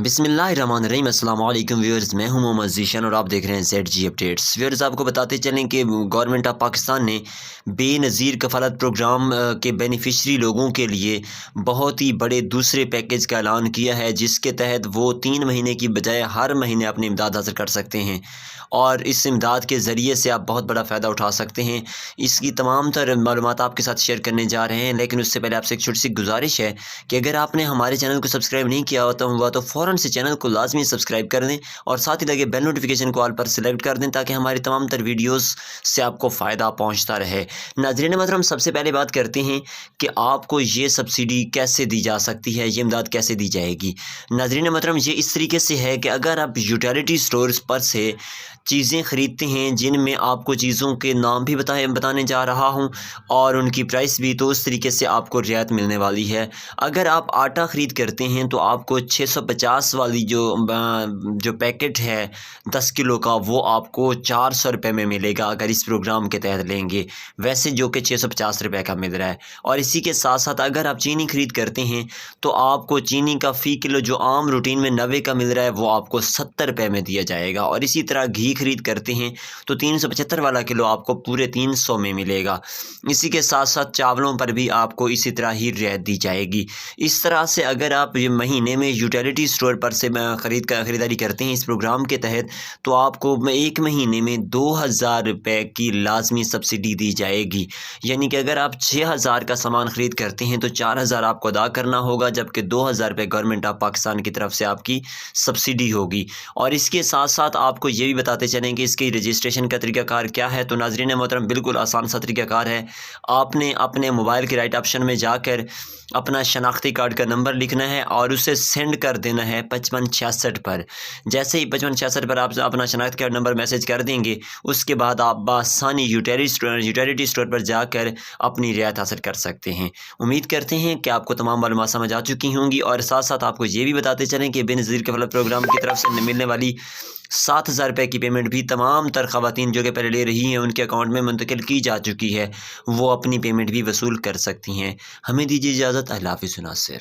बिस्मिल्लाहिर्रहमानिर्रहीम। अस्सलाम वालेकुम व्यूअर्स, मैं हूं मोहम्मद ज़ीशान और आप देख रहे हैं ZG अपडेट्स। व्यूअर्स, आपको बताते चलें कि गवर्नमेंट ऑफ पाकिस्तान ने बेनज़ीर कफ़ालत प्रोग्राम के बेनिफिशरी लोगों के लिए बहुत ही बड़े दूसरे पैकेज का ऐलान किया है, जिसके तहत वो 3 महीने की बजाय हर महीने अपनी इमदाद हासिल कर सकते हैं और इस इमदाद के ज़रिए से आप बहुत बड़ा फ़ायदा उठा सकते हैं। इसकी तमाम तर मालूमात आपके साथ शेयर करने जा रहे हैं, लेकिन उससे पहले आपसे एक छोटी सी गुजारिश है कि अगर आपने हमारे चैनल को सब्सक्राइब नहीं किया होता हुआ तो फ़ौरन से चैनल को लाजमी सब्सक्राइब कर दें और साथ ही लगे बेल नोटिफिकेशन को ऑल पर सिलेक्ट कर दें, ताकि हमारी तमाम तर वीडियोस से आपको फ़ायदा पहुंचता रहे। नाज़रीन मोहतरम, सबसे पहले बात करते हैं कि आपको ये सब्सिडी कैसे दी जा सकती है, ये इमदाद कैसे दी जाएगी। नाज़रीन मोहतरम, ये इस तरीके से है कि अगर आप यूटिलिटी स्टोर्स पर से चीज़ें ख़रीदते हैं जिनमें आपको चीज़ों के नाम भी बताने जा रहा हूं और उनकी प्राइस भी, तो उस तरीके से आपको रियायत मिलने वाली है। अगर आप आटा ख़रीद करते हैं तो आपको 650 वाली जो पैकेट है 10 किलो का, वो आपको 400 रुपये में मिलेगा अगर इस प्रोग्राम के तहत लेंगे, वैसे जो कि 650 रुपये का मिल रहा है। और इसी के साथ साथ अगर आप चीनी ख़रीद करते हैं तो आपको चीनी का फ़ी किलो जो आम रूटीन में 90 का मिल रहा है, वो आपको 70 रुपये में दिया जाएगा। और इसी तरह घी ख़रीद करते हैं तो 375 वाला किलो आपको पूरे 300 में मिलेगा। इसी के साथ साथ चावलों पर भी आपको इसी तरह ही रियायत दी जाएगी। इस तरह से अगर आप ये महीने में यूटिलिटी स्टोर पर से ख़रीदारी करते हैं इस प्रोग्राम के तहत, तो आपको एक महीने में 2000 रुपये की लाजमी सब्सिडी दी जाएगी। यानी कि अगर आप 6000 का सामान ख़रीद करते हैं तो 4000 आपको अदा करना होगा, जबकि 2000 रुपये गवर्नमेंट ऑफ पाकिस्तान की तरफ से आपकी सब्सिडी होगी। और इसके साथ साथ आपको ये भी बताते चलें कि इसकी रजिस्ट्रेशन का तरीकाकार क्या है। तो नाज़रीन मोहतरम, बिल्कुल आसान सा तरीकाकार है। आपने अपने मोबाइल के राइट ऑप्शन में जाकर अपना शनाख्ती कार्ड का नंबर लिखना है और उसे सेंड कर देना है 5566 पर। जैसे ही 5566 पर आप अपना शनाख्ती कार्ड नंबर मैसेज कर देंगे, उसके बाद आप बासानी यूटिलिटी स्टोर पर जाकर अपनी रियायत हासिल कर सकते हैं। उम्मीद करते हैं कि आपको तमाम मालूमात समझ आ चुकी होंगी। और साथ साथ आपको ये भी बताते चलें कि बेनज़ीर कफ़ालत प्रोग्राम की तरफ से मिलने वाली 7000 रुपये की पेमेंट भी तमाम तर ख़वातीन जो कि पहले ले रही हैं उनके अकाउंट में मुंतकिल की जा चुकी है। वो अपनी पेमेंट भी वसूल कर सकती हैं। हमें दीजिए इजाज़त। अल्लाह हाफ़िज़ नासिर।